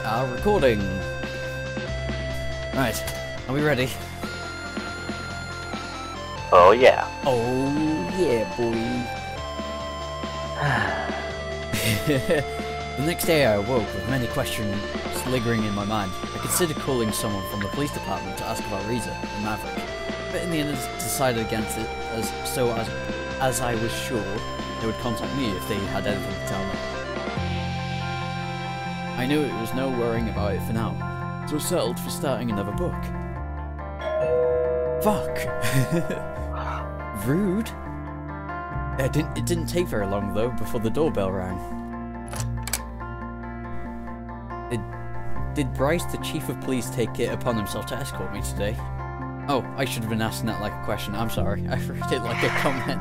are recording. Right, are we ready? Oh yeah. Oh yeah, boy. The next day I awoke with many questions lingering in my mind. I considered calling someone from the police department to ask about Riza and Maverick, but in the end I decided against it as I was sure they would contact me if they had anything to tell me. I knew it was no worrying about it for now, so I settled for starting another book. Fuck! Rude. It didn't take very long though before the doorbell rang. Did Bryce, the chief of police, take it upon himself to escort me today? Oh, I should have been asking that like a question. I'm sorry. I read it like a comment.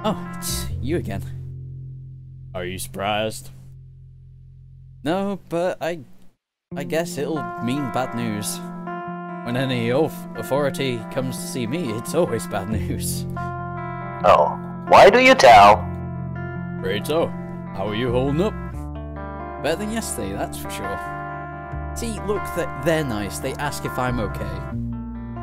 Oh, it's you again. Are you surprised? No, but I guess it'll mean bad news. When any authority comes to see me, it's always bad news. Oh, why do you tell? Great, so. How are you holding up? Better than yesterday, that's for sure. See, look, they're nice. They ask if I'm okay.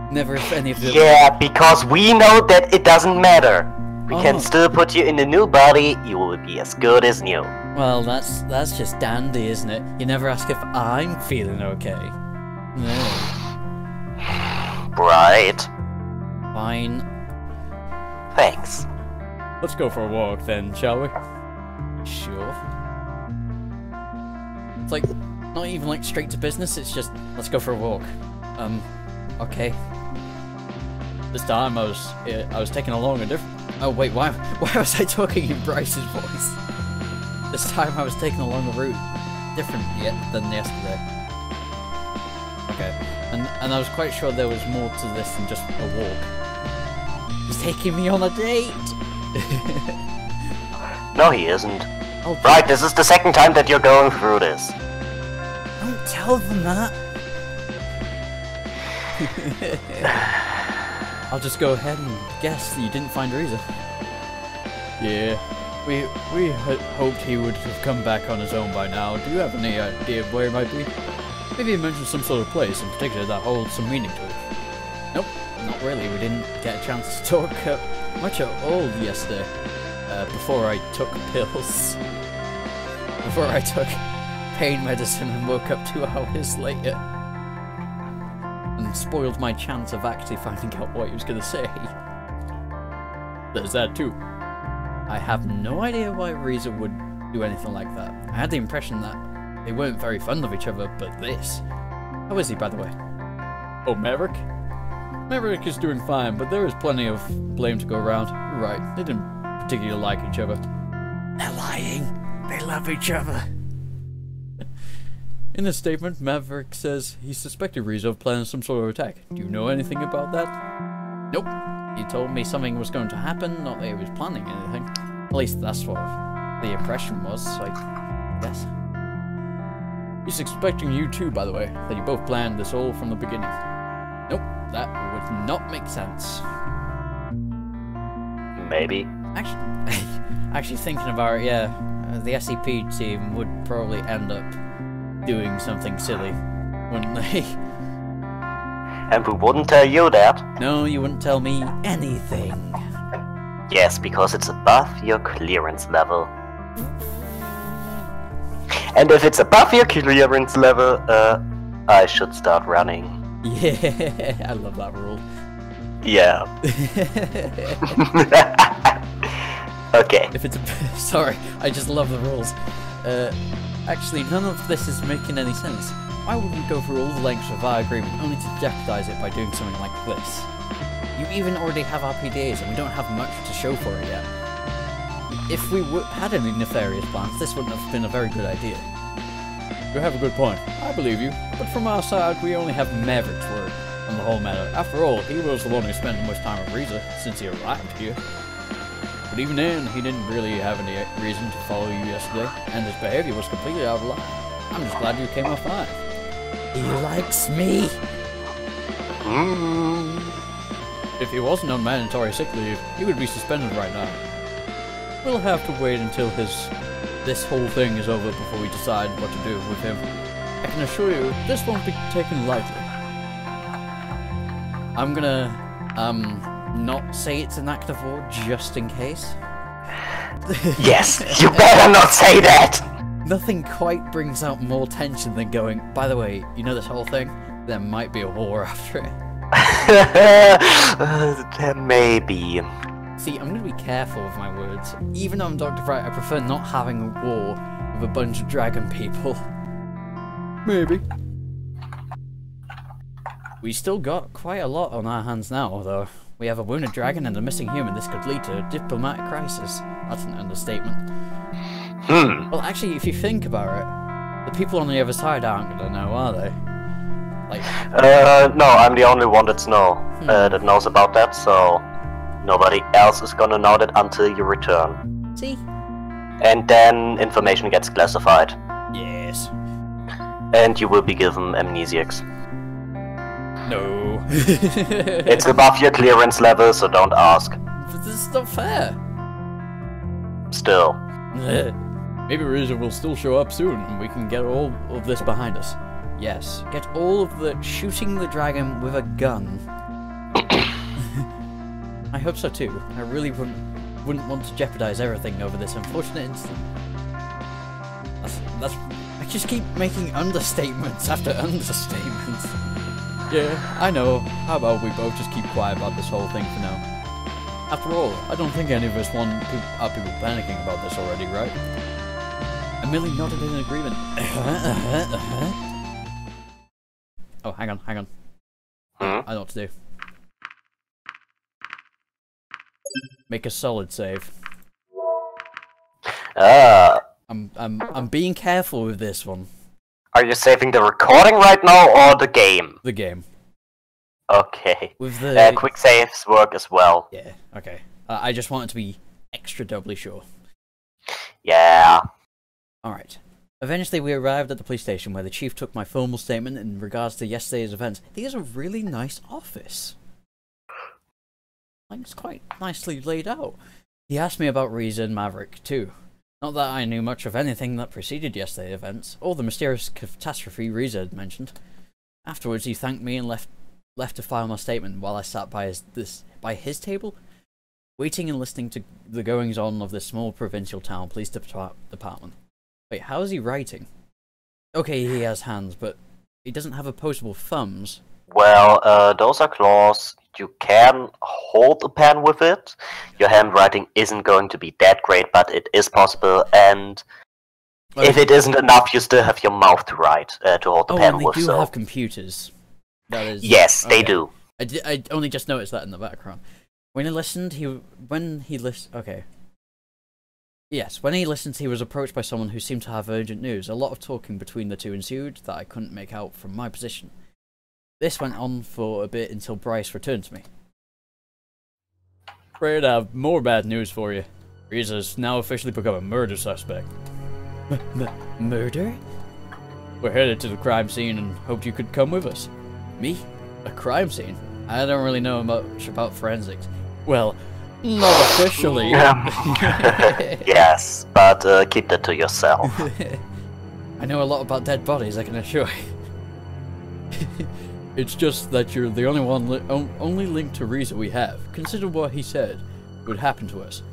Never if any of them... Yeah, because we know that it doesn't matter. We can still put you in a new body, you will be as good as new. Well, that's just dandy, isn't it? You never ask if I'm feeling okay. No. Right. Fine. Thanks. Let's go for a walk then, shall we? Sure. It's like, not even like straight to business, it's just, let's go for a walk. Okay. This time I was taking along a different... Oh wait, why was I talking in Bryce's voice? This time I was taking along a route different than yesterday. Okay, and I was quite sure there was more to this than just a walk. He's taking me on a date! No, he isn't. Oh, right, this is the second time that you're going through this. Don't tell them that! I'll just go ahead and guess that you didn't find Riza. Yeah, we hoped he would have come back on his own by now. Do you have any idea of where he might be? Maybe he mentioned some sort of place in particular that holds some meaning to it. Nope, not really. We didn't get a chance to talk much at all yesterday. Before I took pills. Before I took pain medicine and woke up 2 hours later. And spoiled my chance of actually finding out what he was going to say. There's that too. I have no idea why Riza would do anything like that. I had the impression that they weren't very fond of each other, but this... How is he, by the way? Oh, Maverick? Maverick is doing fine, but there is plenty of blame to go around. You're right, they didn't particularly like each other. They're lying. They love each other. In a statement, Maverick says he suspected Riza of planning some sort of attack. Do you know anything about that? Nope. He told me something was going to happen, not that he was planning anything. At least that's what the impression was, I guess. He's expecting you too, by the way, that you both planned this all from the beginning. Nope, that would not make sense. Maybe. Actually thinking about it, yeah, the SCP team would probably end up doing something silly, wouldn't they? And we wouldn't tell you that. No, you wouldn't tell me anything. Yes, because it's above your clearance level. And if it's above your clearance level, I should start running. Yeah, I love that rule. Yeah. Okay. If it's sorry, I just love the rules. Actually, none of this is making any sense. Why would we go through all the lengths of our agreement only to jeopardize it by doing something like this? You even already have our PDAs and we don't have much to show for it yet. If we had any nefarious plans, this wouldn't have been a very good idea. You have a good point. I believe you. But from our side, we only have Maverick's word on the whole matter. After all, he was the one who spent the most time with Riza since he arrived here. But even then, he didn't really have any reason to follow you yesterday, and his behavior was completely out of line. I'm just glad you came off fine. He likes me! If he wasn't on mandatory sick leave, he would be suspended right now. We'll have to wait until his this whole thing is over before we decide what to do with him. I can assure you, this won't be taken lightly. I'm gonna, not say it's an act of war just in case. Yes, you better not say that! Nothing quite brings out more tension than going, by the way, you know this whole thing? There might be a war after it. There may be. See, I'm gonna be careful with my words. Even though I'm Dr. Bright, I prefer not having a war with a bunch of dragon people. Maybe. We still got quite a lot on our hands now, though. We have a wounded dragon and a missing human. This could lead to a diplomatic crisis. That's an understatement. Well, actually, if you think about it, the people on the other side aren't gonna know, are they? Like, no, I'm the only one that knows about that, so nobody else is gonna know that until you return. See? And then information gets classified. Yes. And you will be given amnesiacs. No. It's above your clearance level, so don't ask. But this is not fair. Still. Maybe Riza will still show up soon, and we can get all of this behind us. Yes, get all of the shooting the dragon with a gun. I hope so too. I really wouldn't want to jeopardize everything over this unfortunate incident. That's. I just keep making understatements after understatements. Yeah, I know. How about we both just keep quiet about this whole thing for now? After all, I don't think any of us want our people panicking about this already, right? I merely nodded in agreement. Oh, hang on. I know what to do. Make a solid save. I'm being careful with this one. Are you saving the recording right now or the game? The game. Okay. With the quick saves work as well. Yeah. Okay. I just wanted to be extra doubly sure. Yeah. All right. Eventually, we arrived at the police station where the chief took my formal statement in regards to yesterday's events. He has a really nice office. Like, it's quite nicely laid out. He asked me about Riza and Maverick too. Not that I knew much of anything that preceded yesterday's events, or the mysterious catastrophe Riza had mentioned. Afterwards, he thanked me and left to file my statement while I sat by his table, waiting and listening to the goings-on of this small provincial town police department. Wait, how is he writing? Okay, he has hands, but he doesn't have opposable thumbs. Well, those are claws. You can hold a pen with it. Your handwriting isn't going to be that great, but it is possible, and if it isn't enough, you still have your mouth to write, to hold the pen and with. They do have computers. That is, yes, they do. I only just noticed that in the background. When he listened, Yes, when he listened, he was approached by someone who seemed to have urgent news. A lot of talking between the two ensued that I couldn't make out from my position. This went on for a bit until Bryce returned to me. Afraid I have more bad news for you. Riza's now officially become a murder suspect. Murder? We're headed to the crime scene and hoped you could come with us. Me? A crime scene? I don't really know much about forensics. Well, not officially. Yes, but keep that to yourself. I know a lot about dead bodies, I can assure you. It's just that you're the only link to Riza we have. Consider what he said would happen to us.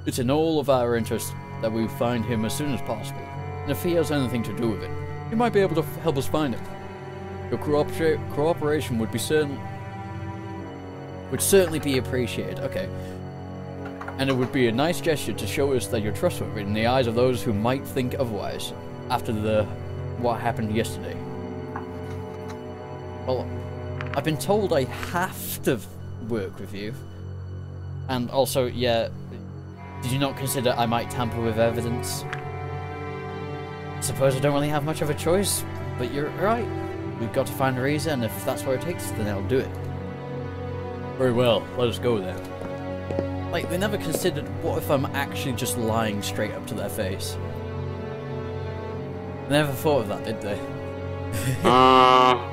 It's in all of our interest that we find him as soon as possible. And if he has anything to do with it, he might be able to help us find him. Your cooperation would certainly be appreciated. Okay. And it would be a nice gesture to show us that you're trustworthy in the eyes of those who might think otherwise after what happened yesterday. Well, I've been told I have to work with you. And also, yeah, did you not consider I might tamper with evidence? I suppose I don't really have much of a choice, but you're right. We've got to find a reason, and if that's what it takes, then I'll do it. Very well, let us go then. Like, they never considered, what if I'm actually just lying straight up to their face? They never thought of that, did they?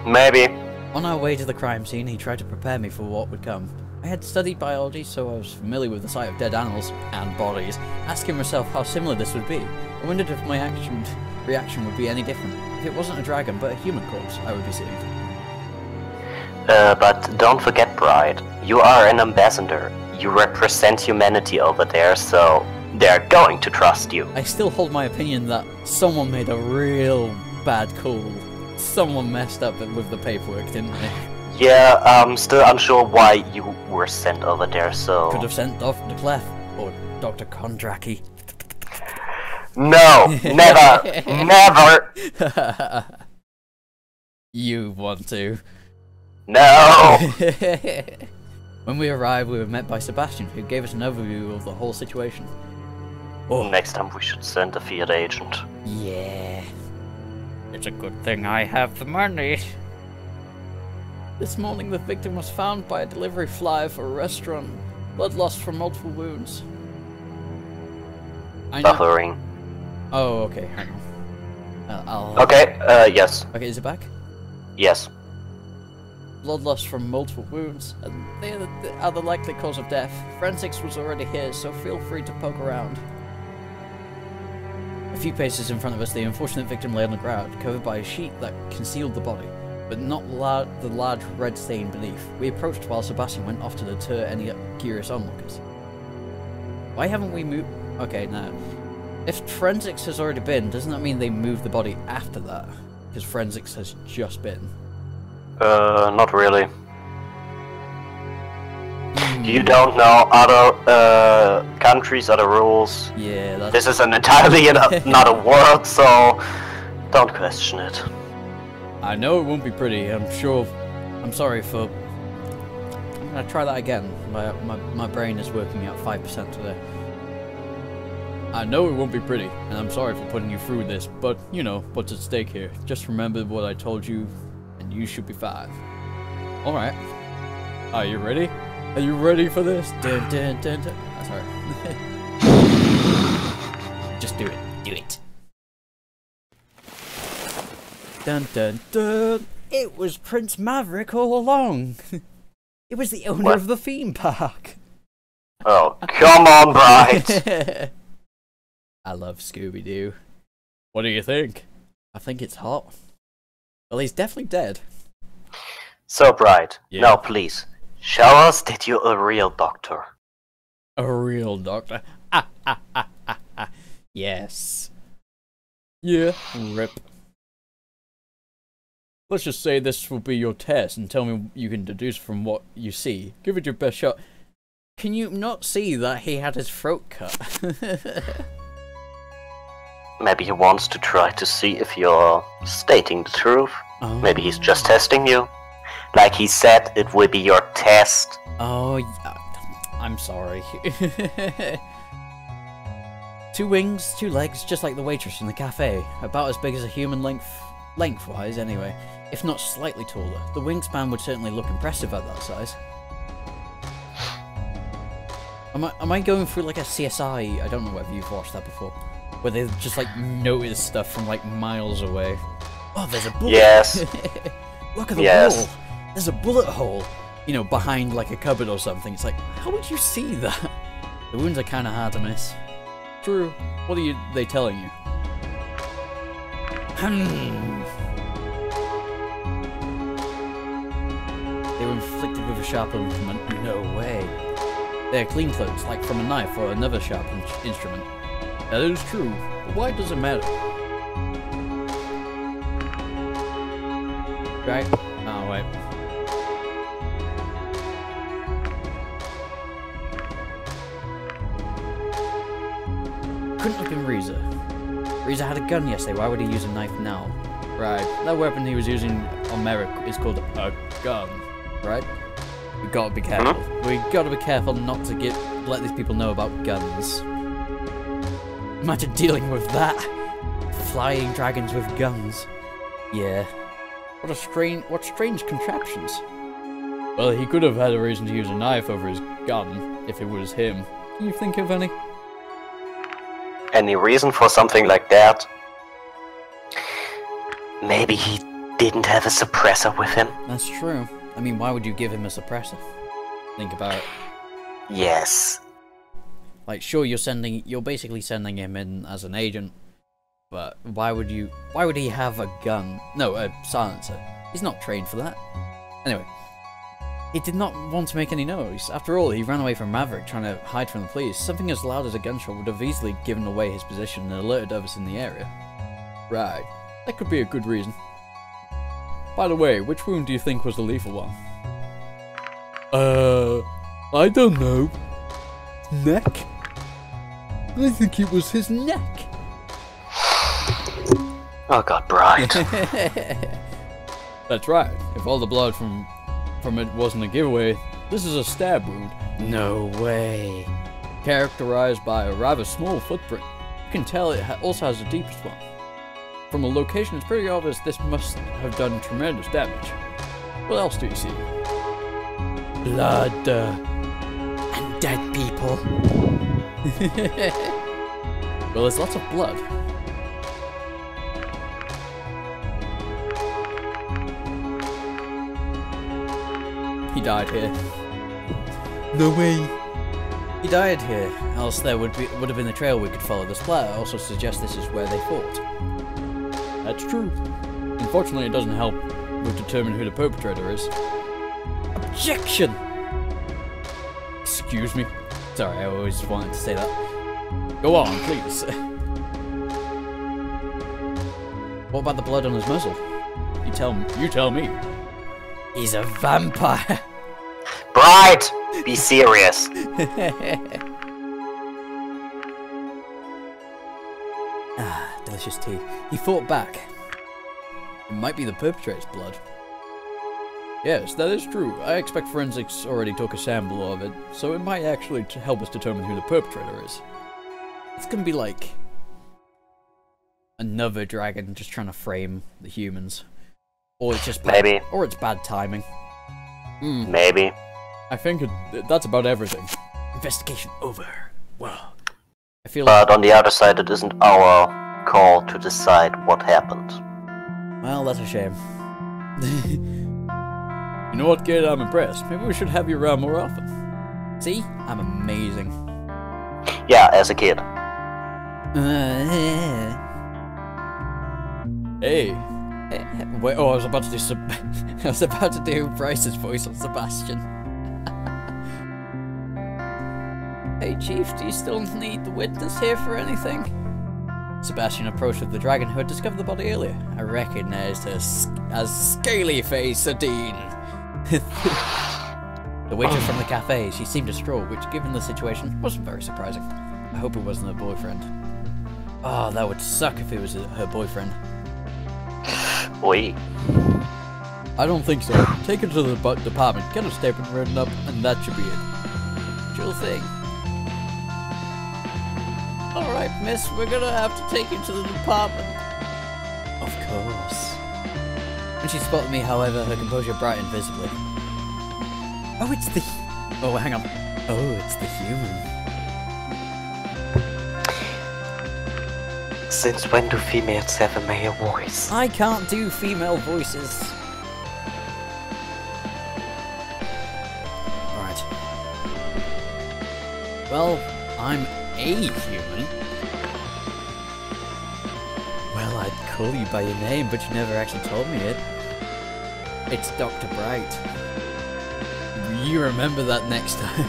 Maybe. On our way to the crime scene, he tried to prepare me for what would come. I had studied biology, so I was familiar with the sight of dead animals and bodies, asking myself how similar this would be. I wondered if my reaction would be any different. If it wasn't a dragon, but a human corpse, I would be seeing. But don't forget, Bride, you are an ambassador. You represent humanity over there, so they're going to trust you. I still hold my opinion that someone made a real bad call. Someone messed up with the paperwork, didn't they? Yeah, I'm still unsure why you were sent over there, so... Could have sent Dr. Clef, or Dr. Kondraki. No! Never! Never! You want to. No! When we arrived, we were met by Sebastian, who gave us an overview of the whole situation. Oh. Next time we should send a field agent. Yeah. It's a good thing I have the money. This morning, the victim was found by a delivery flyer for a restaurant. Blood loss from multiple wounds. Buffering. Oh, okay, hang on. Okay, yes. Okay, is it back? Yes. Blood loss from multiple wounds, and they are the likely cause of death. Forensics was already here, so feel free to poke around. A few paces in front of us, the unfortunate victim lay on the ground, covered by a sheet that concealed the body, but not the large red stain beneath. We approached while Sebastian went off to deter any curious onlookers. Why haven't we moved? Okay, now, if forensics has already been, doesn't that mean they moved the body after that? Because forensics has just been. Not really. You don't know other countries, other rules. Yeah, that's... This is an entirely another world, so don't question it. I know it won't be pretty, I'm sure. I'm sorry for... I'm gonna try that again. My brain is working at 5% today. I know it won't be pretty, and I'm sorry for putting you through this, but, you know, what's at stake here. Just remember what I told you, and you should be fine. Alright. Are you ready? Are you ready for this? Dun, dun, dun, dun. Oh, sorry. Just do it. Do it. Dun dun dun. It was Prince Maverick all along. It was the owner of the theme park. Oh, come on, Bright. I love Scooby-Doo. What do you think? I think it's hot. Well, he's definitely dead. So, Bright, Yeah. now please, show us that you're a real doctor. A real doctor. Yes. Yeah, rip. Let's just say this will be your test and tell me what you can deduce from what you see. Give it your best shot. Can you not see that he had his throat cut? Maybe he wants to try to see if you're stating the truth. Oh. Maybe he's just testing you. Like he said, it will be your test. Oh, yeah. I'm sorry. 2 wings, 2 legs, just like the waitress in the cafe. About as big as a human lengthwise anyway, if not slightly taller. The wingspan would certainly look impressive at that size. Am I going through like a CSI? I don't know whether you've watched that before. Where they just like notice stuff from like miles away. Oh, there's a bullet! Yes. Look at the wall! There's a bullet hole! You know, behind like a cupboard or something. It's like, how would you see that? The wounds are kind of hard to miss. True. What are they telling you? They were inflicted with a sharp implement? No way. They're clean clothes, like from a knife or another sharp instrument. That is true, but why does it matter? Right? Oh, wait. Couldn't have been Reza. Reza had a gun yesterday, why would he use a knife now? Right, that weapon he was using on Merrick is called a gun, right? We gotta be careful. We gotta be careful not to let these people know about guns. Imagine dealing with that. Flying dragons with guns. Yeah. What strange contraptions. Well, he could have had a reason to use a knife over his gun, if it was him. Can you think of any? Any reason for something like that? Maybe he didn't have a suppressor with him. That's true. I mean, why would you give him a suppressor? Think about it. Yes. Like, sure, you're basically sending him in as an agent, but why would he have a gun? No, a silencer. He's not trained for that. Anyway, he did not want to make any noise. After all, he ran away from Maverick, trying to hide from the police. Something as loud as a gunshot would have easily given away his position and alerted others in the area. Right, that could be a good reason. By the way, which wound do you think was the lethal one? I don't know. Neck? I think it was his neck. Oh god, Bright. That's right. If all the blood from it wasn't a giveaway, this is a stab wound. No way. Characterized by a rather small footprint. You can tell it also has the deepest one. From the location, it's pretty obvious this must have done tremendous damage. What else do you see? Blood. And dead people. Well, there's lots of blood. He died here. No way. He died here, else there would have been a trail we could follow. The splatter also suggests this is where they fought. That's true. Unfortunately, it doesn't help with determining who the perpetrator is. Objection! Excuse me. Sorry, I always wanted to say that. Go on, please. What about the blood on his muzzle? You tell me. He's a vampire. Bright! Be serious. Ah, delicious tea. He fought back. It might be the perpetrator's blood. Yes, that is true. I expect forensics already took a sample of it, so it might actually help us determine who the perpetrator is. It's gonna be like another dragon just trying to frame the humans. Or it's just bad, maybe. Or it's bad timing. Maybe. I think that's about everything. Investigation over. Well, I feel But on the other side, it isn't our call to decide what happened. Well, that's a shame. You know what, kid? I'm impressed. Maybe we should have you around more often. See? I'm amazing. Yeah, as a kid. Hey. Wait, oh, I was about to do I was about to do Bryce's voice on Sebastian. Hey, Chief, do you still need the witness here for anything? Sebastian approached with the dragon who had discovered the body earlier. I recognized her as Scaly Sadine. The waitress from the cafe. She seemed distraught, which, given the situation, wasn't very surprising. I hope it wasn't her boyfriend. Oh, that would suck if it was her boyfriend. Oi. I don't think so. Take her to the department, get her statement written up, and that should be it. Sure thing. Alright, miss, we're gonna have to take you to the department. Of course. When she spotted me, however, her composure brightened visibly. Oh, it's the... Oh, hang on. Oh, it's the human. Since when do females have a male voice? I can't do female voices. Alright. Well, I'm a human. Well, I'd call you by your name, but you never actually told me it. It's Dr. Bright. You remember that next time.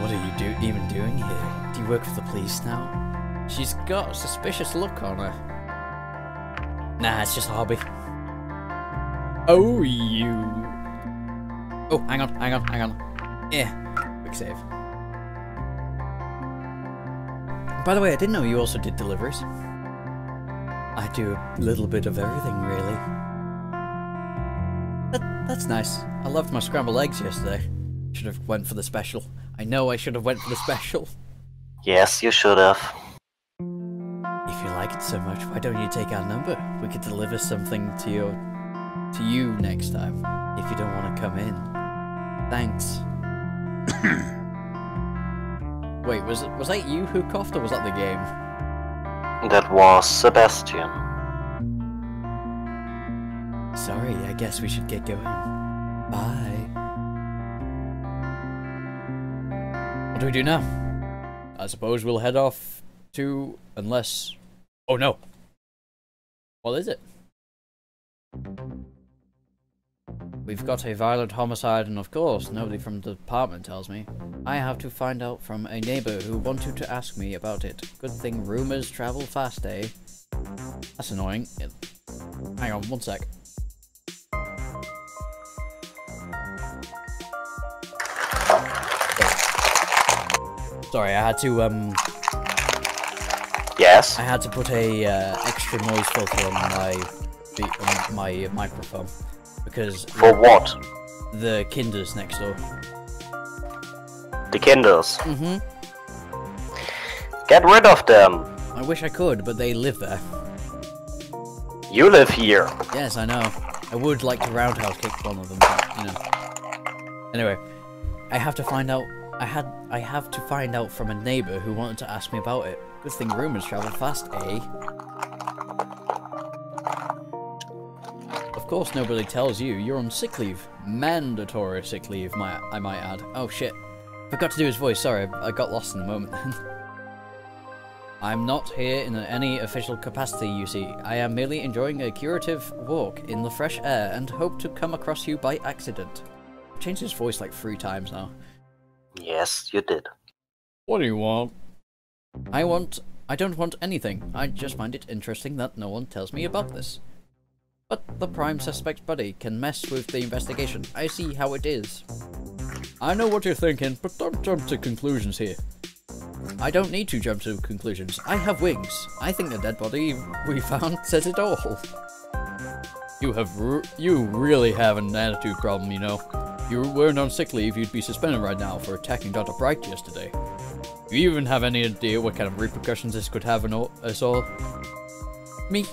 What are you even doing here? Do you work for the police now? She's got a suspicious look on her. Nah, it's just a hobby. Oh, you... Oh, hang on. Yeah, quick save. By the way, I didn't know you also did deliveries. I do a little bit of everything, really. That's nice. I loved my scrambled eggs yesterday. Should have went for the special. I know I should have went for the special. Yes, you should have. If you like it so much, why don't you take our number? We could deliver something to you next time, if you don't want to come in. Thanks. Wait, was that you who coughed, or was that the game? That was Sebastian. Sorry, I guess we should get going. Bye. What do we do now? I suppose we'll head off to... unless... Oh no! What is it? We've got a violent homicide, and of course, nobody from the department tells me. I have to find out from a neighbor who wanted to ask me about it. Good thing rumors travel fast, eh? That's annoying. Hang on, one sec. Sorry, I had to, Yes? I had to put a, extra noise filter on my microphone. Because... For what? The kinders next door. The kinders? Mm-hmm. Get rid of them! I wish I could, but they live there. You live here. Yes, I know. I would like to roundhouse kick one of them, but, you know. Anyway, I have to find out... I have to find out from a neighbor who wanted to ask me about it. Good thing rumors travel fast, eh? Of course nobody tells you. You're on sick leave. Mandatory sick leave, I might add. Oh shit. Forgot to do his voice, sorry. I got lost in the moment then. I'm not here in any official capacity, you see. I am merely enjoying a curative walk in the fresh air and hope to come across you by accident. I've changed his voice like 3 times now. Yes, you did. What do you want? I don't want anything. I just find it interesting that no one tells me about this. But the prime suspect's buddy can mess with the investigation. I see how it is. I know what you're thinking, but don't jump to conclusions here. I don't need to jump to conclusions. I have wings. I think the dead body we found says it all. You really have an attitude problem, you know. If you weren't on sick leave, you'd be suspended right now for attacking Dr. Bright yesterday. Do you even have any idea what kind of repercussions this could have on us all? Me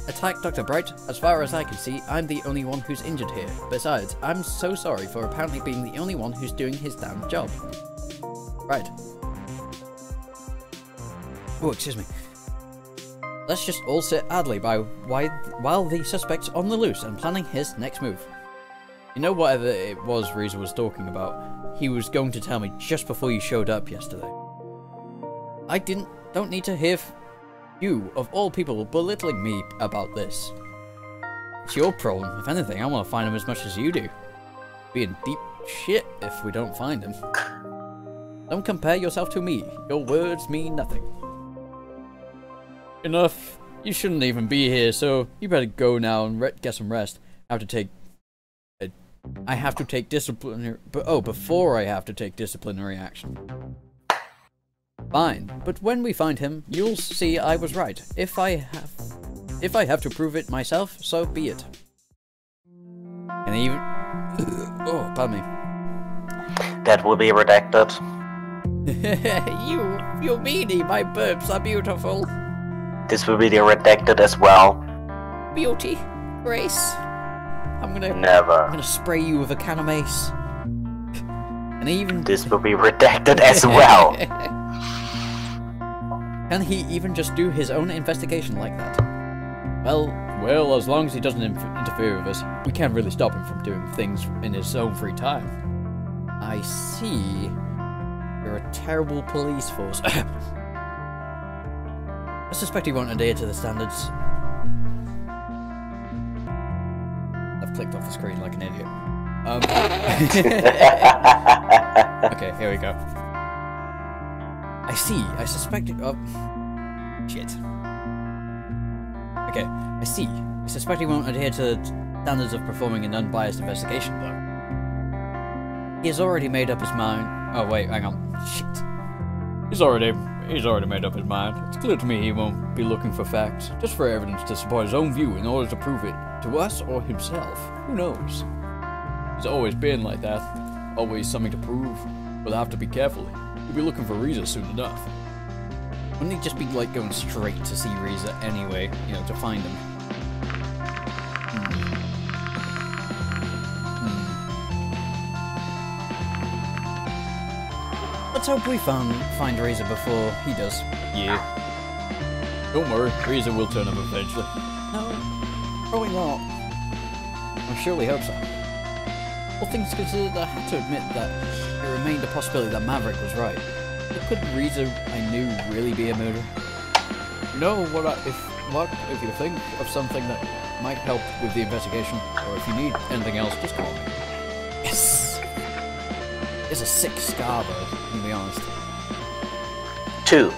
attack Dr. Bright? As far as I can see, I'm the only one who's injured here. Besides, I'm so sorry for apparently being the only one who's doing his damn job. Right. Oh, excuse me. Let's just all sit idly while the suspect's on the loose and planning his next move. You know, whatever it was Riza was talking about, he was going to tell me just before you showed up yesterday. I don't need to hear you, of all people, belittling me about this. It's your problem. If anything, I want to find him as much as you do. Be in deep shit if we don't find him. Don't compare yourself to me. Your words mean nothing. Enough. You shouldn't even be here, so you better go now and get some rest. I have to take disciplinary... before I have to take disciplinary action. Fine, but when we find him, you'll see I was right. If I have to prove it myself, so be it. And even... oh, pardon me. That will be redacted. you meanie, my burps are beautiful. This will be redacted as well. Beauty, grace. I'm gonna spray you with a can of mace. And even... This will be redacted as well. Can he even just do his own investigation like that? Well, as long as he doesn't interfere with us, we can't really stop him from doing things in his own free time. I see. You're a terrible police force. I suspect he won't adhere to the standards. I've clicked off the screen like an idiot. Okay, here we go. I see. I suspect... oh. Shit. Okay, I see. I suspect he won't adhere to the standards of performing an unbiased investigation, though. He has already made up his mind... oh, wait, hang on. Shit. He's already made up his mind. It's clear to me he won't be looking for facts, just for evidence to support his own view in order to prove it to us or himself. Who knows? He's always been like that. Always something to prove. We'll have to be careful. He'll be looking for Riza soon enough. Wouldn't he just be like going straight to see Riza anyway, you know, to find him? Let's hope we find Riza before he does. Yeah. Don't worry, Riza will turn up eventually. No. Probably not. I surely hope so. All things considered, I had to admit that it remained a possibility that Maverick was right. But could Riza I knew really be a murderer? No, if you think of something that might help with the investigation, or if you need anything else, just call me. Yes! It's a sick scar though, to be honest. 2.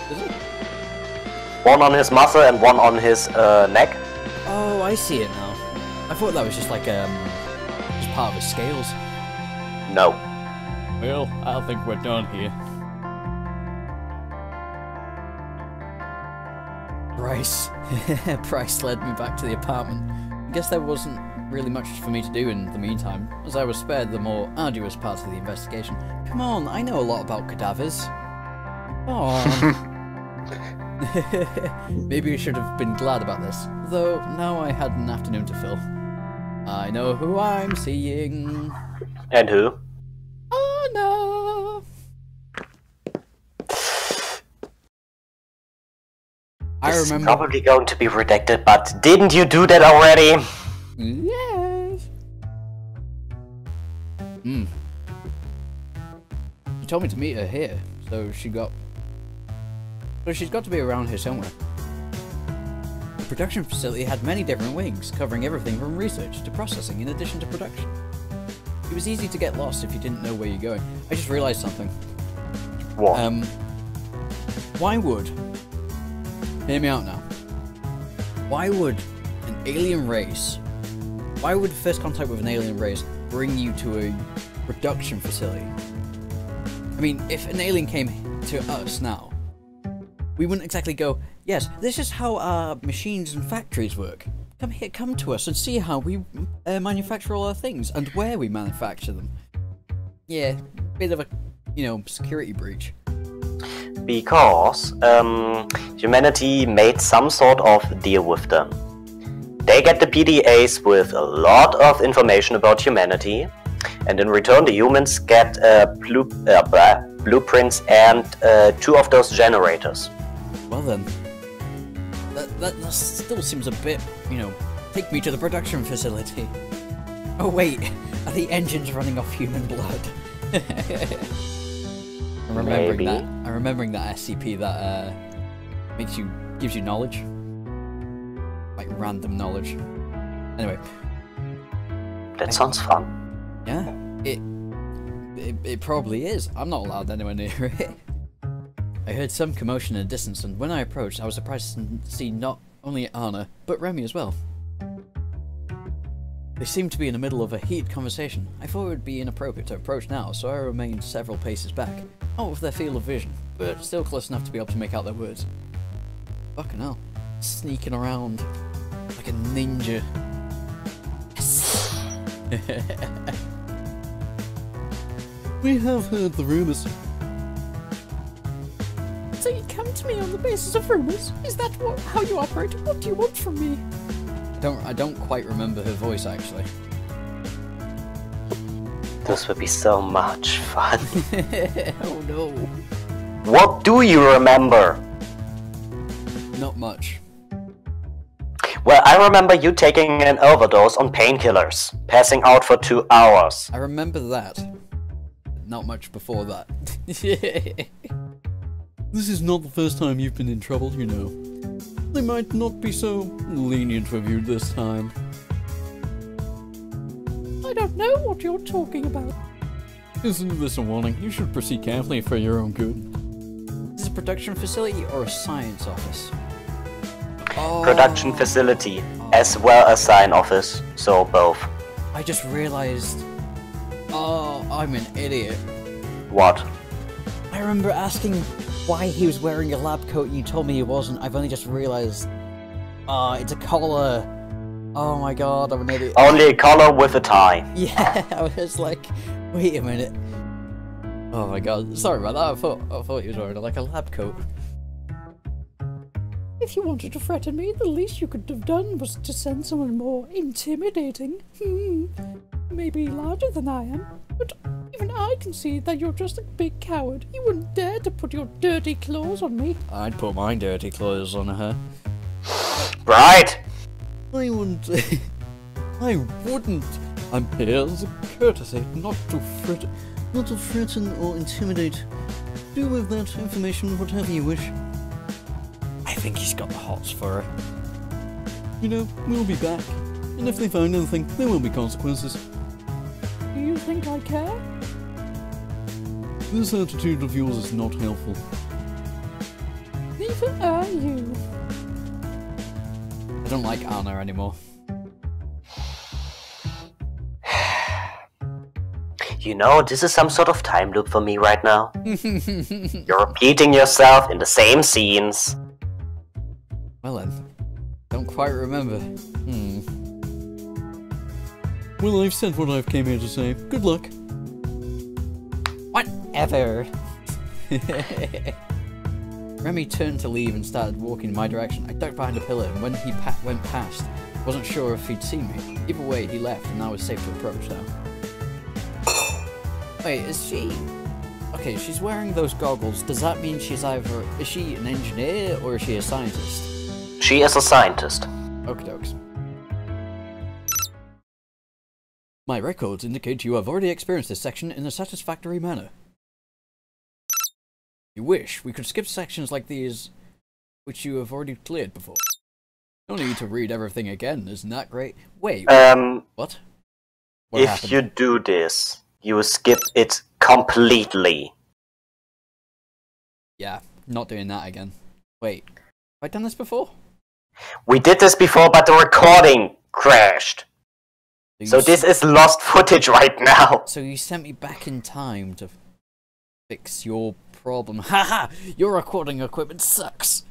Is it? One on his muscle and one on his neck. Oh, I see it now. I thought that was just like just part of his scales. No. Well, I think we're done here. Bryce. Bryce led me back to the apartment. I guess there wasn't really much for me to do in the meantime, as I was spared the more arduous parts of the investigation. Come on, I know a lot about cadavers. Oh. Maybe you should have been glad about this, though now I had an afternoon to fill. I know who I'm seeing. And who? Oh no! I This remember. is probably going to be redacted, but didn't you do that already? Yes. You told me to meet her here, so she's got to be around here somewhere. The production facility had many different wings, covering everything from research to processing in addition to production. It was easy to get lost if you didn't know where you're going. I just realized something. What? Why would... Hear me out now. Why would an alien race... Why would first contact with an alien race bring you to a production facility? I mean, if an alien came to us now, we wouldn't exactly go, yes, this is how our machines and factories work. Come here, come to us and see how we manufacture all our things and where we manufacture them. Yeah, bit of a, security breach. Because humanity made some sort of deal with them. They get the PDAs with a lot of information about humanity, and in return the humans get blueprints and 2 of those generators. Well then, that still seems a bit, take me to the production facility. Oh wait, are the engines running off human blood? I'm remembering that SCP that gives you knowledge, like random knowledge. Anyway, that sounds fun. Yeah, it probably is. I'm not allowed anywhere near it. I heard some commotion in the distance, and when I approached, I was surprised to see not only Anna, but Remy as well. They seemed to be in the middle of a heated conversation. I thought it would be inappropriate to approach now, so I remained several paces back, out of their field of vision, but still close enough to be able to make out their words. Fucking hell. Sneaking around like a ninja. Yes. We have heard the rumours. So you come to me on the basis of rumours? Is that how you operate? What do you want from me? I don't quite remember her voice, actually. This would be so much fun. Oh no. What do you remember? Not much. Well, I remember you taking an overdose on painkillers, passing out for 2 hours. I remember that. Not much before that. This is not the first time you've been in trouble, They might not be so lenient with you this time. I don't know what you're talking about. Isn't this a warning? You should proceed carefully for your own good. Is this a production facility or a science office? Oh. Production facility, as well as sign office, so both. I just realized... Oh, I'm an idiot. What? I remember asking why he was wearing a lab coat and you told me he wasn't. I've only just realized... it's a collar. Oh my god, I'm an idiot. Only a collar with a tie. Yeah, I was like, wait a minute. Oh my god, sorry about that. I thought he was wearing like a lab coat. If you wanted to threaten me, the least you could have done was to send someone more intimidating. Maybe larger than I am, but even I can see that you're just a big coward. You wouldn't dare to put your dirty claws on me. I'd put my dirty claws on her. Right! I wouldn't. I wouldn't. I'm here as a courtesy, not to threaten or intimidate. Do with that information whatever you wish. I think he's got the hots for her. You know, we'll be back, and if they find anything, there will be consequences. Do you think I care? This attitude of yours is not helpful. Neither are you. I don't like Anna anymore. You know, this is some sort of time loop for me right now. You're repeating yourself in the same scenes. Well then, don't quite remember. Well, I've said what I've came here to say. Good luck. Whatever. Remy turned to leave and started walking in my direction. I ducked behind a pillar, and when he went past, I wasn't sure if he'd seen me. Either way, he left, and I was safe to approach now. Wait, is she... Okay, she's wearing those goggles. Does that mean she's either... Is she an engineer, or is she a scientist? She is a scientist. Okie dokes. My records indicate you have already experienced this section in a satisfactory manner. If you wish, we could skip sections like these, which you have already cleared before. No need to read everything again, isn't that great? Wait, what? What if happened? you do this, you will skip it completely. Yeah, not doing that again. Wait, have I done this before? We did this before, but the recording crashed. So this is lost footage right now. So you sent me back in time to fix your problem. Haha! Your recording equipment sucks!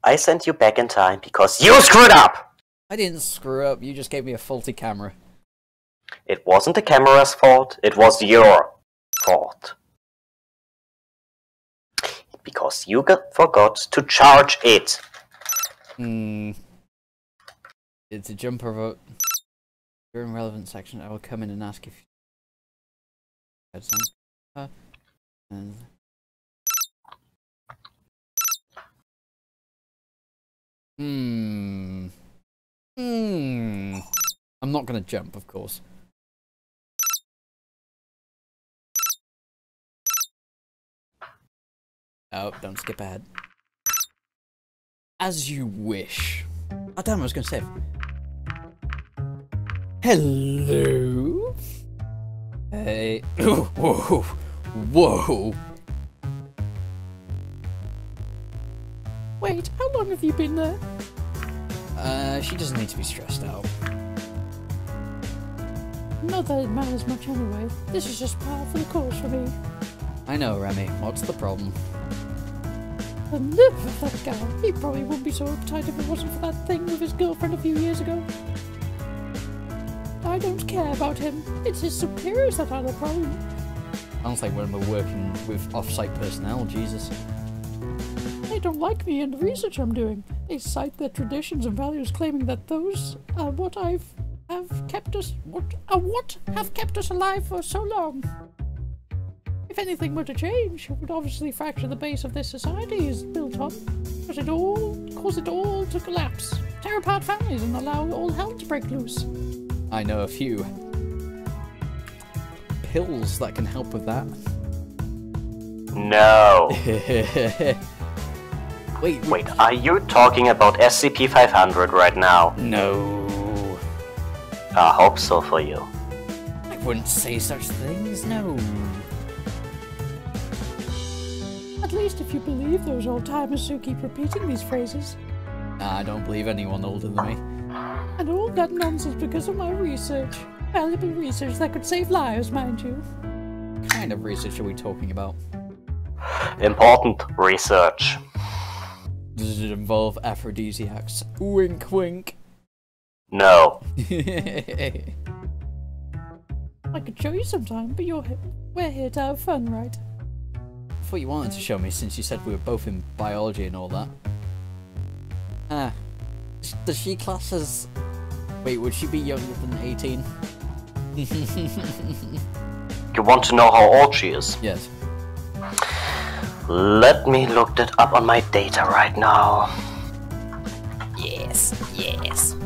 I sent you back in time because you screwed up! I didn't screw up, you just gave me a faulty camera. It wasn't the camera's fault, it was your fault. Because you forgot to charge it. It's a jumper vote. During relevant section, I will come in and ask if you I'm not gonna jump, of course. Oh, don't skip ahead. As you wish. Oh damn, I was gonna save. Hello? Hey. Whoa. Whoa. Wait, how long have you been there? She doesn't need to be stressed out. Not that it matters much anyway. This is just par for the course for me. I know, Remy. What's the problem? The nerve of that guy. He probably wouldn't be so uptight if it wasn't for that thing with his girlfriend a few years ago. I don't care about him. It's his superiors that are the problem. Sounds like when we're working with off-site personnel, Jesus. They don't like me and the research I'm doing. They cite their traditions and values, claiming that those are what have kept us alive for so long. If anything were to change, it would obviously fracture the base of this society is built on, cause it all to collapse, tear apart families, and allow all hell to break loose. I know a few pills that can help with that. No. Wait, are you talking about SCP-500 right now? No. I hope so for you. I wouldn't say such things, no. At least if you believe those old-timers who keep repeating these phrases. I don't believe anyone older than me. And all that nonsense because of my research. Valuable research that could save lives, mind you. What kind of research are we talking about? Important research. Does it involve aphrodisiacs? Wink wink. No. I could show you sometime, but we're here to have fun, right? I thought you wanted to show me since you said we were both in biology and all that. Does she class as... Wait, would she be younger than 18? You want to know how old she is? Yes. Let me look that up on my data right now. Yes. Yes.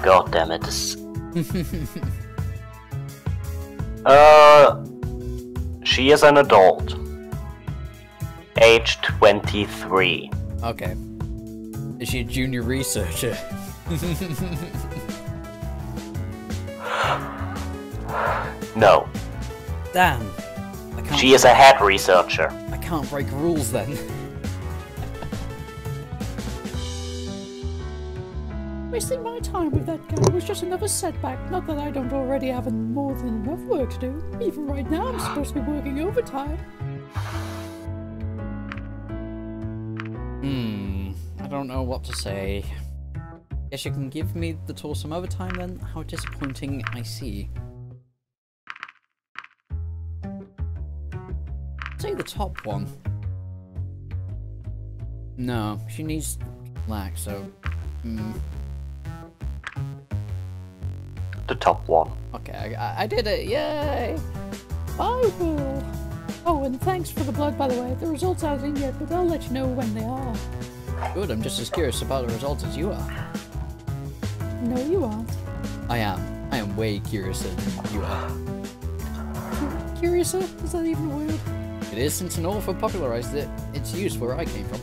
God damn it. She is an adult. Age 23. Okay. Is she a junior researcher? No. Damn. I can't, She is a head researcher. I can't break rules then. Wasting my time with that guy was just another setback. Not that I don't already have more than enough work to do. Even right now, I'm supposed to be working overtime. I don't know what to say. Guess you can give me the tour some other time then? How disappointing I see. Say the top one. No, she needs black, so... The top one. Okay, I did it, yay! I will. Oh, and thanks for the blood, by the way. The results aren't in yet, but I'll let you know when they are. Good, I'm just as curious about the results as you are. No, you aren't. I am way curiouser than you are. Curiouser? Is that even a word? It is, since an author popularised its use where I came from.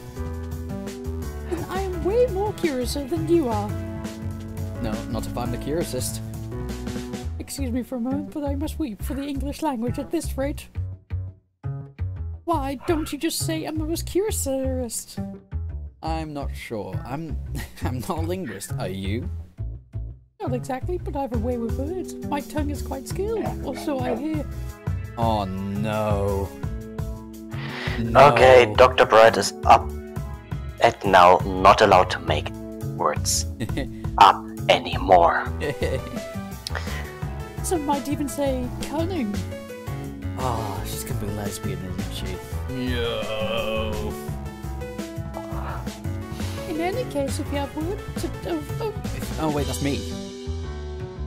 Then I am way more curiouser than you are. No, not if I'm the curiousist. Excuse me for a moment, but I must weep for the English language at this rate. Why don't you just say I'm the most curiousist? I'm not sure. I'm not a linguist. Are you? Not exactly, but I have a way with words. My tongue is quite skilled, or so I hear. Oh no. No. Okay, Dr. Bright is up and now not allowed to make words up anymore. Some might even say cunning. Oh, she's gonna be lesbian, isn't she? No. In any case, if you have words to... Oh wait, that's me.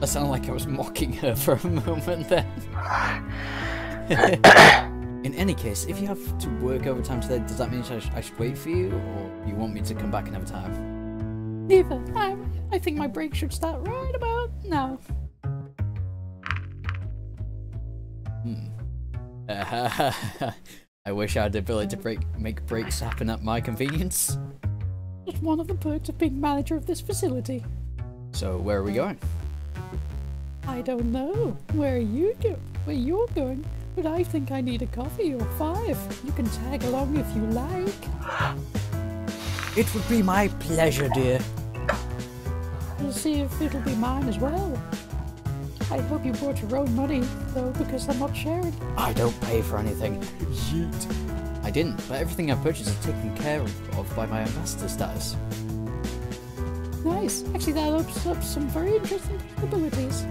That sounded like I was mocking her for a moment then. In any case, if you have to work overtime today, does that mean I should wait for you, or you want me to come back another time? Neither. I think my break should start right about now. I wish I had the ability to make breaks happen at my convenience. It's one of the perks of being manager of this facility. So where are we going? I don't know where you're going, but I think I need a coffee or 5. You can tag along if you like. It would be my pleasure, dear. We'll see if it'll be mine as well. I hope you brought your own money, though, because I'm not sharing. I don't pay for anything. Yeet. I didn't, but everything I purchased is taken care of by my ambassador status. Nice. Actually, that opens up some very interesting possibilities.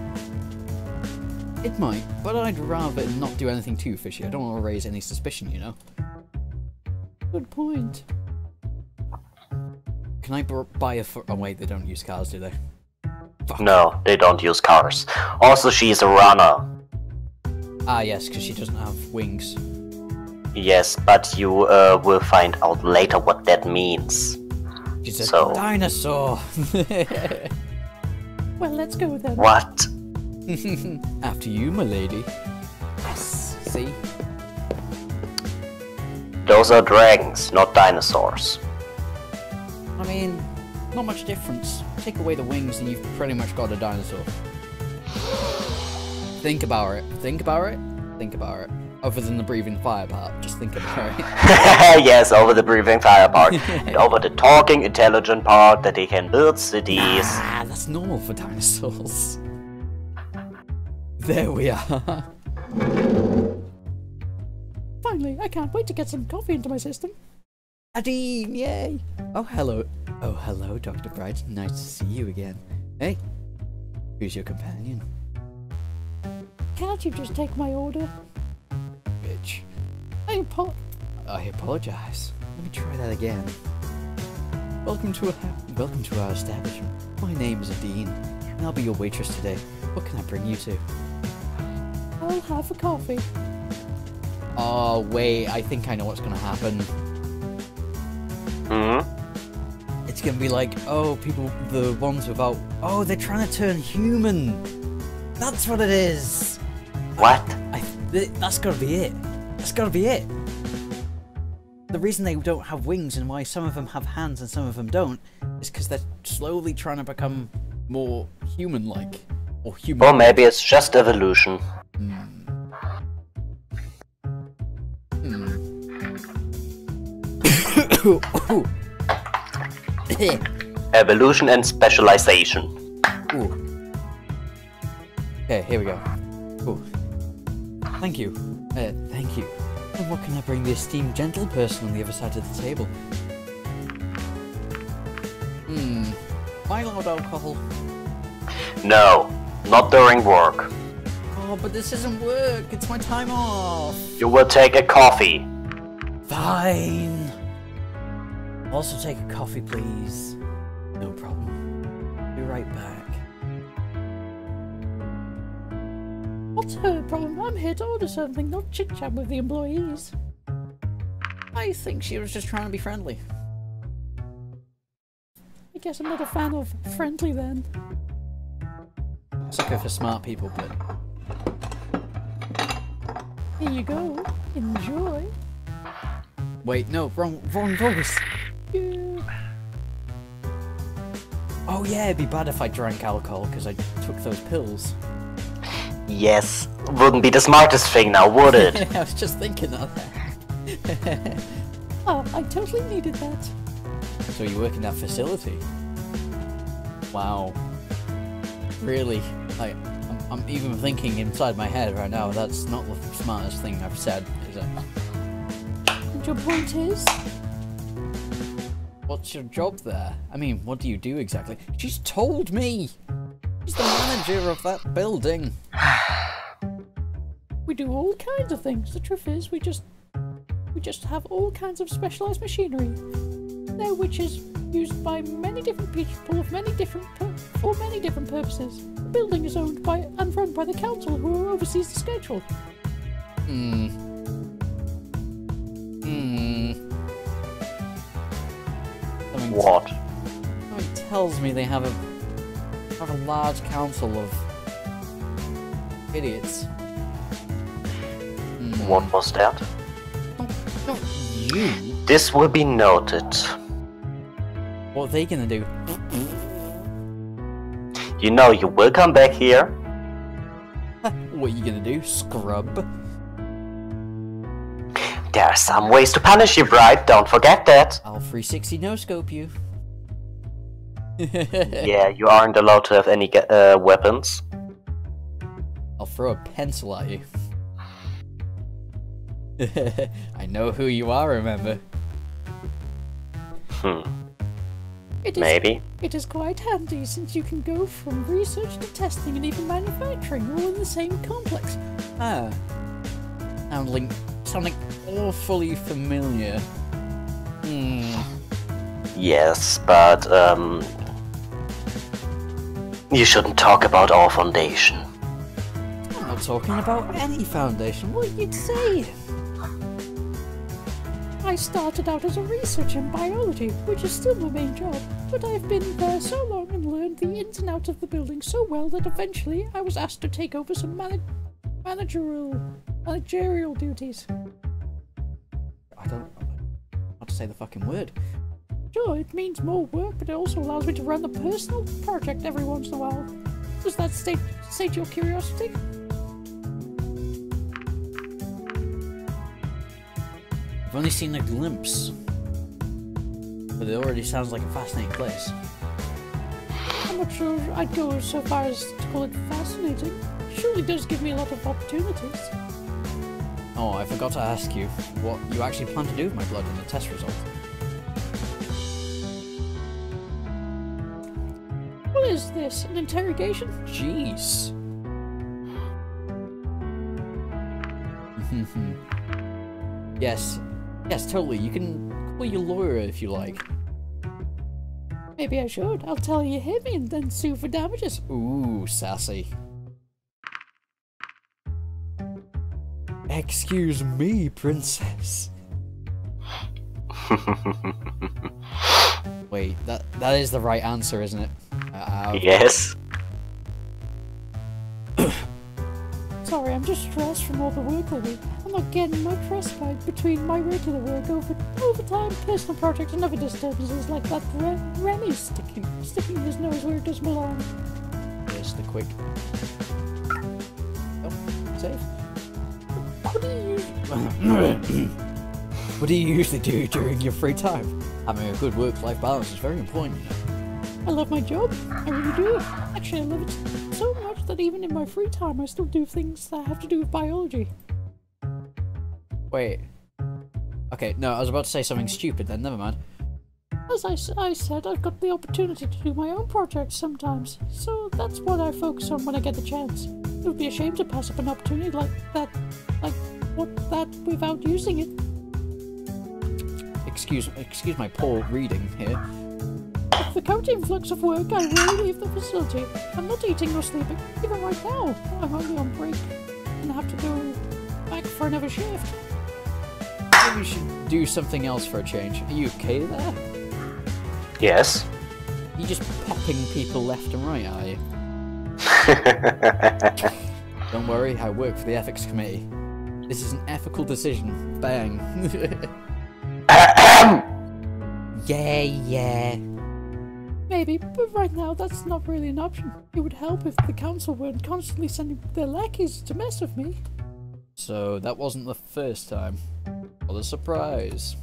It might, but I'd rather not do anything too fishy. I don't want to raise any suspicion, you know? Good point. Can I buy a oh wait, they don't use cars, do they? Fuck. No, they don't use cars. Also, she's a runner. Ah yes, because she doesn't have wings. Yes, but you will find out later what that means. She's a So- dinosaur! Well, let's go then. What? After you, my lady. Yes, see? Those are dragons, not dinosaurs. I mean, not much difference. Take away the wings and you've pretty much got a dinosaur. Think about it. Think about it. Think about it. Other than the breathing fire part, just think about it. Yes, over the breathing fire part. And over the talking, intelligent part that they can build cities. Ah, that's normal for dinosaurs. There we are. Finally, I can't wait to get some coffee into my system. Adine, yay! Oh, hello. Oh, hello, Dr. Bright. Nice to see you again. Hey, Who's your companion? Can't you just take my order? Bitch. I apologize. Let me try that again. Welcome to our establishment. My name is Dean, and I'll be your waitress today. What can I bring you to? I'll have a coffee. Oh, wait, I think I know what's gonna happen. Hmm? It's gonna be like, oh, people, the ones without... Oh, they're trying to turn human! That's what it is! What? That's gotta be it. That's gotta be it. The reason they don't have wings and why some of them have hands and some of them don't is because they're slowly trying to become more human-like. Or human. Or maybe it's just evolution. Evolution and specialization. Ooh. Okay, here we go. Ooh. Thank you. Thank you. And what can I bring the esteemed gentle person on the other side of the table? Mild alcohol? No, not during work. Oh, but this isn't work. It's my time off. You will take a coffee. Fine. Also take a coffee, please. No problem. Be right back. What's her problem? I'm here to order something, not chit-chat with the employees. I think she was just trying to be friendly. I guess I'm not a fan of friendly then. Sucker for smart people, but... Here you go. Enjoy. Wait, no, wrong voice. Yeah. Oh yeah, it'd be bad if I drank alcohol because I took those pills. Yes, wouldn't be the smartest thing now, would it? I was just thinking of that. Oh, I totally needed that. So you work in that facility? Wow. Really? I'm even thinking inside my head right now, that's not the smartest thing I've said, is it? And your point is? What's your job there? I mean, what do you do exactly? She's told me! She's the manager of that building. We do all kinds of things. The truth is, we just have all kinds of specialized machinery, which is used by many different people for many different purposes. The building is owned by and run by the council, who oversees the schedule. What? Something tells me they have a large council of idiots. What was that? Not you. This will be noted. What are they gonna do? You know you will come back here. What are you gonna do? Scrub? There are some ways to punish you, Bright. Don't forget that. I'll 360 no-scope you. Yeah, you aren't allowed to have any weapons. I'll throw a pencil at you. I know who you are, remember? Maybe. It is quite handy, since you can go from research to testing and even manufacturing all in the same complex. Ah. Sounding awfully familiar. Yes, but you shouldn't talk about our foundation. I'm not talking about any foundation. What you'd say? I started out as a researcher in biology, which is still my main job, but I've been there so long and learned the ins and outs of the building so well that eventually I was asked to take over some managerial duties. I don't know how to say the fucking word. Sure, it means more work, but it also allows me to run a personal project every once in a while. Does that sate your curiosity? I've only seen a glimpse, but it already sounds like a fascinating place. I'm not sure I'd go so far as to call it fascinating. It surely does give me a lot of opportunities. Oh, I forgot to ask you what you actually plan to do with my blood in the test result. Well, is this? An interrogation? Jeez. Yes. Yes, totally. You can call your lawyer if you like. Maybe I should. I'll tell you hit me and then sue for damages. Ooh, sassy. Excuse me, princess. Wait, that is the right answer, isn't it? Yes. Sorry, I'm just stressed from all the work lately. I'm not getting much respite between my regular work, overtime, personal projects, and other disturbances like that Remy sticking his nose where it doesn't belong. Here's the quick. Oh, save. What do you usually do during your free time? Having a good work-life balance is very important, you know. I love my job. I really do. Actually, I love it so much that even in my free time, I still do things that have to do with biology. Wait. Okay, no, I was about to say something stupid then, never mind. As I said, I've got the opportunity to do my own projects sometimes, so that's what I focus on when I get the chance. It would be a shame to pass up an opportunity like that without using it. Excuse my poor reading here. With the current influx of work, I rarely leave the facility. I'm not eating or sleeping, even right now. I'm only on break, and I have to go back for another shift. Maybe we should do something else for a change. Are you okay there? Yes. Are you just popping people left and right, are you? Don't worry, I work for the ethics committee. This is an ethical decision. Bang. Yeah. Maybe, but right now that's not really an option. It would help if the council weren't constantly sending their lackeys to mess with me. So that wasn't the first time. What a surprise.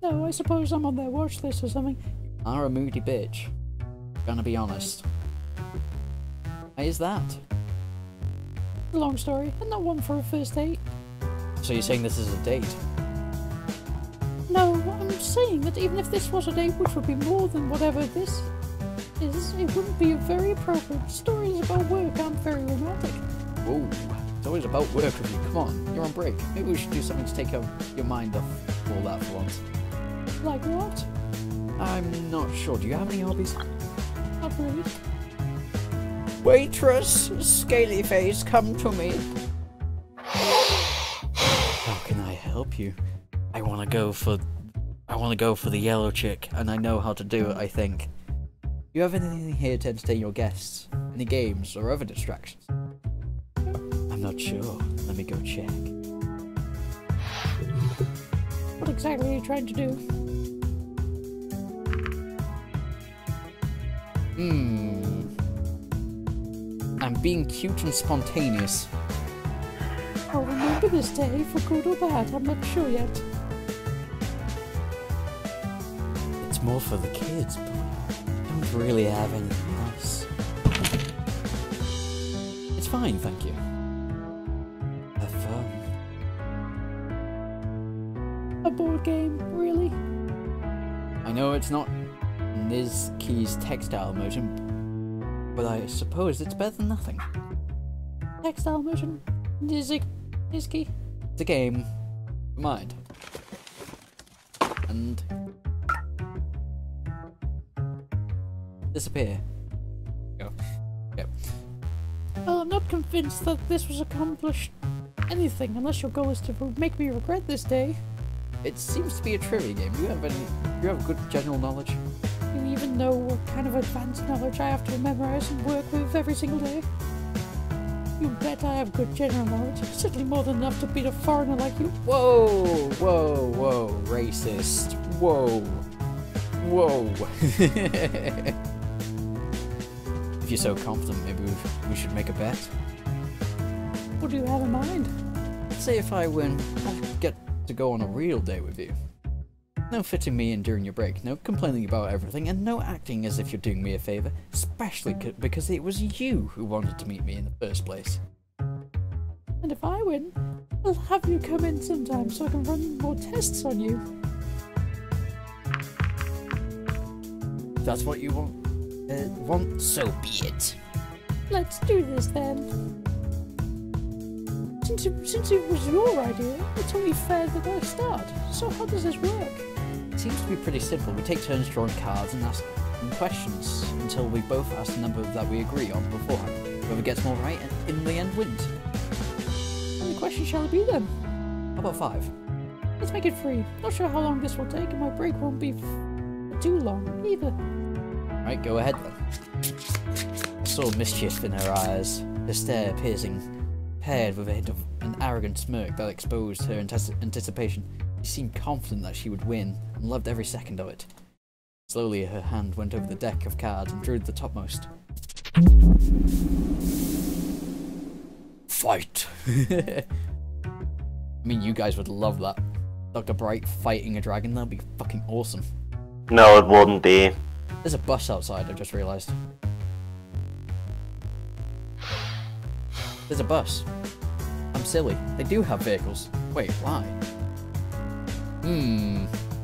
No, I suppose I'm on their watch list or something. You are a moody bitch. Gonna be honest. Why is that? A long story, and not one for a first date. So you're saying this is a date? No, I'm saying that even if this was a date, which would be more than whatever this is, it wouldn't be very appropriate. Stories about work aren't very romantic. Whoa, it's always about work with you. Come on, you're on break. Maybe we should do something to take your mind off all that for once. Like what? I'm not sure. Do you have any hobbies? Not really. Waitress, Scaly Face, come to me. How can I help you? I wanna go for the yellow chick, and I know how to do it, I think. Do you have anything here to entertain your guests? Any games or other distractions? I'm not sure. Let me go check. What exactly are you trying to do? I'm being cute and spontaneous. I'll remember this day for good or bad, I'm not sure yet. It's more for the kids, but I don't really have anything else. It's fine, thank you. Have fun. A board game, really? I know it's not Nizki's textile motion, but I suppose it's better than nothing. Textile motion? Nizki? It's a game. Mind. And disappear. Go. Okay. Well, I'm not convinced that this was accomplished anything, unless your goal is to make me regret this day. It seems to be a trivia game. Do you have good general knowledge? Do you even know what kind of advanced knowledge I have to memorize and work with every single day? You bet I have good general knowledge. Certainly more than enough to beat a foreigner like you. Whoa, racist. Whoa. If you're so confident, maybe we should make a bet. What do you have in mind? Let's say if I win, I'll get to go on a real date with you. No fitting me in during your break, no complaining about everything, and no acting as if you're doing me a favour, especially because it was you who wanted to meet me in the first place. And if I win, I'll have you come in sometime so I can run more tests on you. If that's what you want. So be it. Let's do this then. Since it was your idea, it's only fair that I start. So how does this work? It seems to be pretty simple. We take turns drawing cards and asking questions until we both ask the number that we agree on beforehand. Whoever gets more right in the end wins. How many questions shall it be then? How about 5? Let's make it 3. Not sure how long this will take, and my break won't be too long either. Right, go ahead then. I saw mischief in her eyes, her stare piercing, paired with a hint of an arrogant smirk that exposed her anticipation. She seemed confident that she would win, and loved every second of it. Slowly, her hand went over the deck of cards and drew the topmost. Fight! I mean, you guys would love that. Dr. Bright fighting a dragon, that'd be fucking awesome. No, it wouldn't be. There's a bus outside, I just realised. There's a bus. I'm silly. They do have vehicles. Wait, why?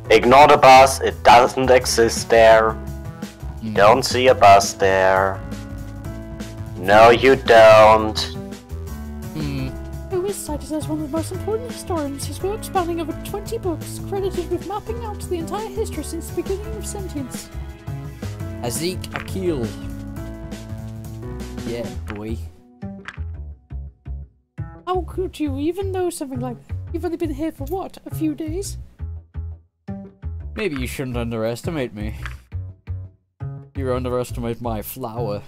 Ignore the bus, it doesn't exist there. You don't see a bus there. No, you don't. Who is cited as one of the most important historians, his work spanning over 20 books, credited with mapping out the entire history since the beginning of sentience. Azik Akil. Yeah, boy. How could you even know something like that? You've only been here for what, a few days? Maybe you shouldn't underestimate me. You underestimate my flower.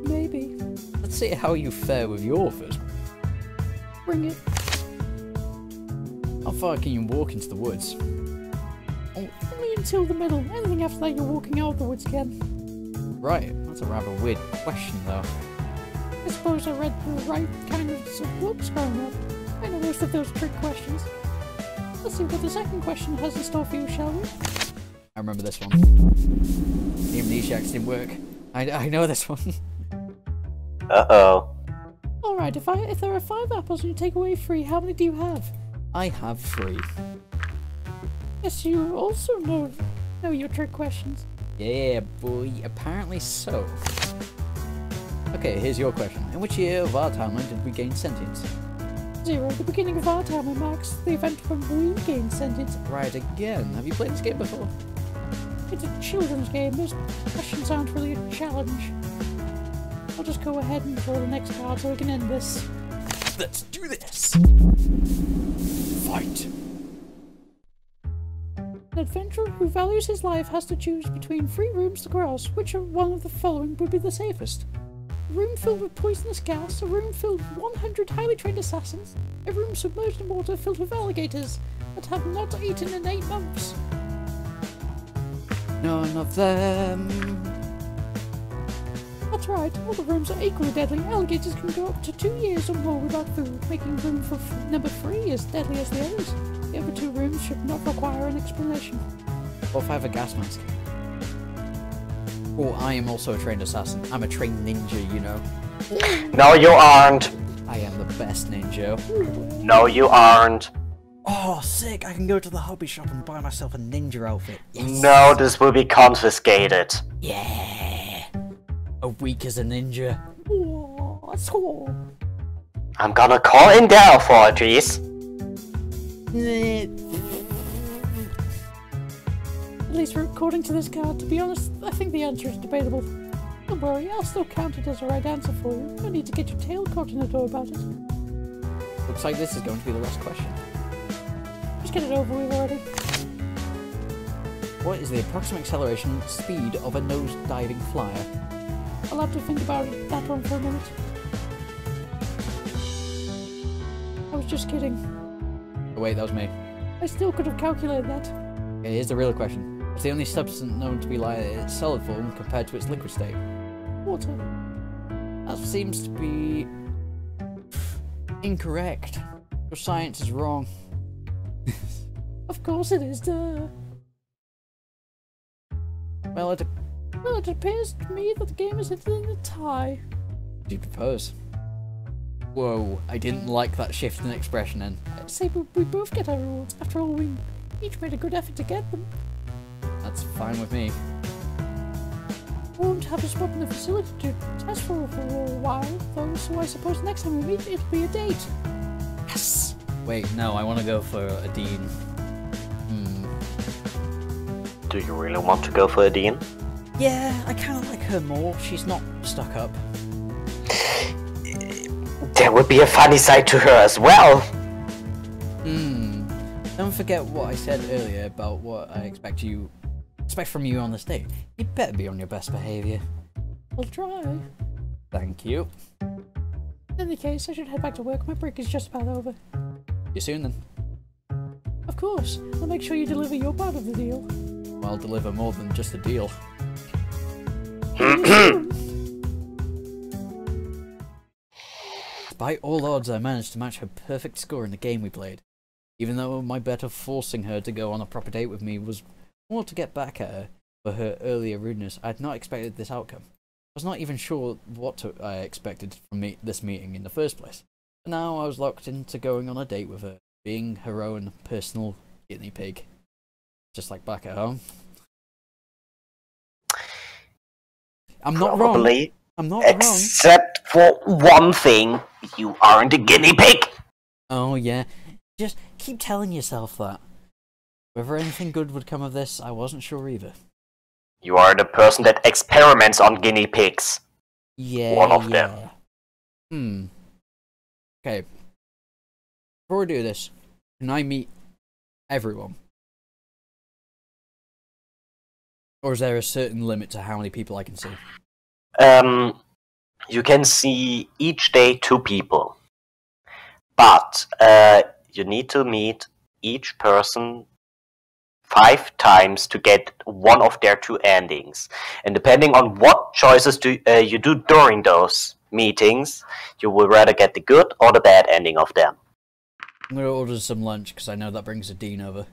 Maybe. Let's see how you fare with your first. Bring it. How far can you walk into the woods? Only until the middle. Anything after that, you're walking out of the woods again. Right, that's a rather weird question though. I suppose I read the right kind of books growing up. I know most of those trick questions. Let's see what the second question has in store for you, shall we? I remember this one. The amnesiacs didn't work. I know this one. Uh-oh. Alright, if there are 5 apples and you take away 3, how many do you have? I have 3. Yes, you also know your trick questions. Yeah, boy. Apparently so. Okay, here's your question. In which year of our timeline did we gain sentience? 0. The beginning of our timeline marks the event when we gain sentience. Right again. Have you played this game before? It's a children's game. Those questions aren't really a challenge. I'll just go ahead and draw the next card so we can end this. Let's do this! Fight! An adventurer who values his life has to choose between 3 rooms to cross. Which one of the following would be the safest? A room filled with poisonous gas, a room filled with 100 highly trained assassins, a room submerged in water filled with alligators that have not eaten in 8 months. None of them. That's right, all the rooms are equally deadly. Alligators can go up to 2 years or more without food, making room for number 3 as deadly as the others. The other 2 rooms should not require an explanation. What if I have a gas mask? Oh, I am also a trained assassin. I'm a trained ninja, you know. No, you aren't. I am the best ninja. No, you aren't. Oh, sick! I can go to the hobby shop and buy myself a ninja outfit. Yes. No, this will be confiscated. Yeah! A week as a ninja. Oh, that's cool. I'm gonna call in their authorities. At least according to this card, to be honest, I think the answer is debatable. Don't worry, I'll still count it as a right answer for you. No need to get your tail caught in a door about it. Looks like this is going to be the last question. Just get it over with already. What is the approximate acceleration speed of a nose-diving flyer? I'll have to think about that one for a minute. I was just kidding. Oh wait, that was me. I still could have calculated that. Okay, here's the real question. What's the only substance known to be light in its solid form compared to its liquid state? Water. That seems to be incorrect. Your science is wrong. Of course it is, duh. Well, it appears to me that the game is ended in a tie. What do you propose? Whoa, I didn't like that shift in expression then. I'd say we both get our rewards. After all, we each made a good effort to get them. That's fine with me. won't have a spot in the facility to test for a while, though, so I suppose next time we meet, it'll be a date. Yes! Wait, no, I want to go for a dean. Do you really want to go for a dean? Yeah, I kind of like her more. She's not stuck up. There would be a funny side to her as well. Don't forget what I said earlier about what I expect from you on this date. You better be on your best behaviour. I'll try. Thank you. In any case, I should head back to work. My break is just about over. See you soon then. Of course. I'll make sure you deliver your part of the deal. I'll deliver more than just a deal. Despite all odds, I managed to match her perfect score in the game we played. Even though my bet of forcing her to go on a proper date with me was more to get back at her for her earlier rudeness, I had not expected this outcome. I was not even sure what I expected from this meeting in the first place. But now I was locked into going on a date with her, being her own personal guinea pig. Just like back at home. I'm not wrong. I'm not wrong. Except for one thing, you aren't a guinea pig. Oh yeah, just keep telling yourself that. Whether anything good would come of this, I wasn't sure either. You are the person that experiments on guinea pigs. Yeah, one of them. Okay. Before we do this, can I meet everyone? Or is there a certain limit to how many people I can see? You can see each day 2 people. But you need to meet each person 5 times to get one of their 2 endings. And depending on what choices you do during those meetings, you will rather get the good or the bad ending of them. I'm going to order some lunch because I know that brings a dean over.